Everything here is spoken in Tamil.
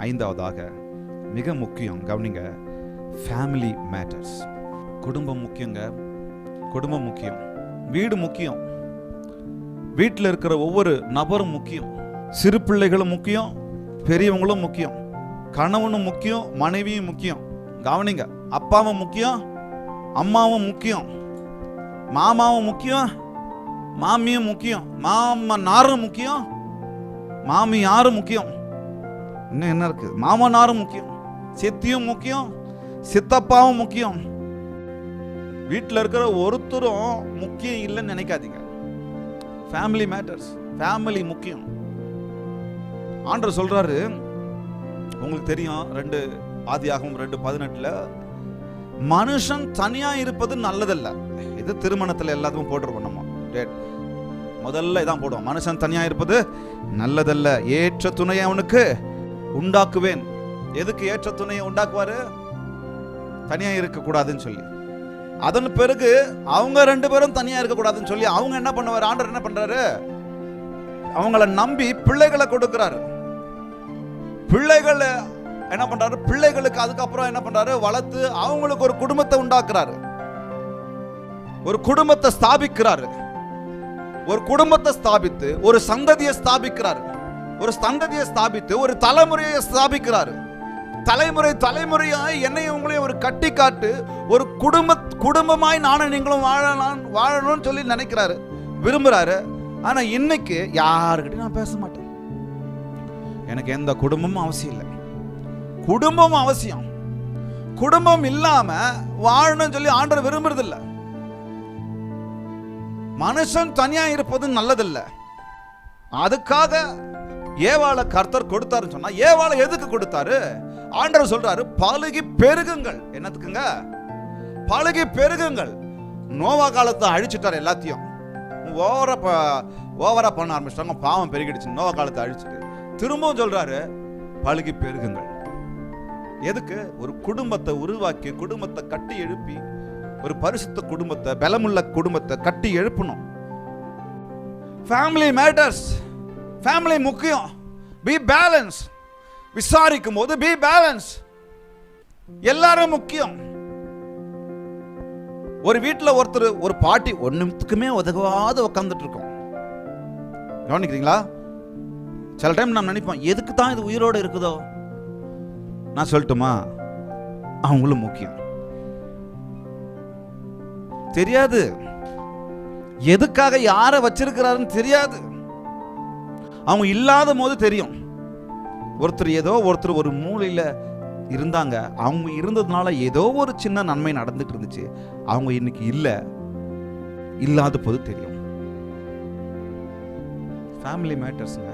ஐந்தாவதாக மிக முக்கியம், கவனிங்க, ஃபேமிலி மேட்டர்ஸ். குடும்பம் முக்கியங்க. குடும்பம் முக்கியம், வீடு முக்கியம், வீட்டில் இருக்கிற ஒவ்வொரு நபரும் முக்கியம், சிறு பிள்ளைகளும் முக்கியம், பெரியவங்களும் முக்கியம், கணவனும் முக்கியம், மனைவியும் முக்கியம். கவனிங்க, அப்பாவும் முக்கியம், அம்மாவும் முக்கியம், மாமாவும் முக்கியம், மாமியும் முக்கியம், மாமனாரும் முக்கியம், மாமியாரும் முக்கியம். இன்னும் என்ன இருக்கு? மாமனாரும் முக்கியம், சித்தியும் முக்கியம், சித்தப்பாவும் முக்கியம். வீட்டில் இருக்கிற ஒருத்தரும் முக்கியம் இல்லைன்னு நினைக்காதீங்க. ஃபேமிலி மேட்டர்ஸ், ஃபேமிலி முக்கியம். ஆண்டவர் சொல்றாரு, உங்களுக்கு தெரியும், 2 ஆதியாகமம் 2:18 மனுஷன் தனியா இருப்பது நல்லதல்ல. இது திருமணத்தில் எல்லாத்துக்கும் போட்டுருவோம். நம்ம முதல்ல இதான் போடுவோம், மனுஷன் தனியா இருப்பது நல்லதல்ல, ஏற்ற துணையை அவனுக்கு உண்டாக்குவேன். எதுக்கு ஏற்ற துணையை உண்டாக்குவாரு? தனியா இருக்க கூடாதுன்னு சொல்லி. அதன் பிறகு அவங்க 2 பேரும் தனியா இருக்க கூடாதுன்னு சொல்லி அவங்க என்ன பண்ணுவாரு? ஆண்டவர் என்ன பண்றாரு? அவங்கள நம்பி பிள்ளைகளை கொடுக்கிறாரு. பிள்ளைகள் என்ன பண்றாரு? பிள்ளைகளுக்கு அதுக்கப்புறம் என்ன பண்றாரு? வளர்த்து அவங்களுக்கு ஒரு குடும்பத்தை உண்டாக்குறாரு, ஒரு குடும்பத்தை ஸ்தாபிக்கிறாரு. ஒரு குடும்பத்தை ஸ்தாபித்து ஒரு சந்ததியை ஸ்தாபிக்கிறாரு, ஒரு சந்ததியை ஸ்தாபித்து ஒரு தலைமுறையை ஸ்தாபிக்கிறாரு. தலைமுறையாய் என்னையும் உங்களையும் ஒரு கட்டி காட்டு, ஒரு குடும்பமாய் நானும் நீங்களும் வாழணும்னு சொல்லி நினைக்கிறாரு, விரும்புறாரு. ஆனா இன்னைக்கு யாருக்கிட்டையும் நான் பேச மாட்டேன். எனக்கு எந்த குடும்பமும் அவசியம் இல்லை. குடும்பம் அவசியம். குடும்பம் இல்லாம வாழணும்னு சொல்லி ஆண்டவர் விரும்புறது இல்லை. மனுஷன் தனியா இருப்பது நல்லதில்ல. அதுக்காக ஏவாளை கர்த்தர் கொடுத்தாருன்னு சொன்னா, ஏவாளை எதுக்கு கொடுத்தாரு? ஆண்டவர் சொல்றாரு, பலுகி பெருகுங்கள். என்னத்துக்குங்க? பலுகி பெருகுங்கள். நோவா காலத்தை அழிச்சிட்டாரு, எல்லாத்தையும் ஓவரா பண்ண ஆரம்பிச்சிட்டாங்க, பாவம் பெருகிடுச்சு. நோவா காலத்தை அழிச்சிட்டு திரும்பவும் சொல்றாரு, பலுகி பெருகுங்கள். எதுக்கு? ஒரு குடும்பத்தை உருவாக்கி, குடும்பத்தை கட்டி எழுப்பி, ஒரு பரிசுத்த குடும்பத்தை, பலமுள்ள குடும்பத்தை கட்டி எழுப்பணும். ஃபேமிலி மேட்டர்ஸ், ஃபேமிலி முக்கியம். Be balance. விசாரிக்கும் போது பி பேலன்ஸ். எல்லாரும் முக்கியம். ஒரு வீட்டில் ஒருத்தர், ஒரு பாட்டி ஒண்ணுத்துக்குமே உதவாத உட்கார்ந்துட்டு இருக்கோம். கவனிக்கிறீங்களா? சில டைம் நான் நினைப்போம், எதுக்கு தான் இது உயிரோட இருக்குதோ? நான் சொல்லட்டுமா? அவங்களும் முக்கியம். தெரியாது, எதுக்காக யாரை வச்சிருக்கிறாருன்னு தெரியாது. அவங்க இல்லாத போது தெரியும். ஒருத்தர் ஒரு மூலையில இருந்தாங்க, அவங்க இருந்ததுனால ஏதோ ஒரு சின்ன நன்மை நடந்துட்டு இருந்துச்சு. அவங்க இன்னைக்கு இல்லாத போது தெரியும். ஃபேமிலி மேட்டர்ஸ்ங்க.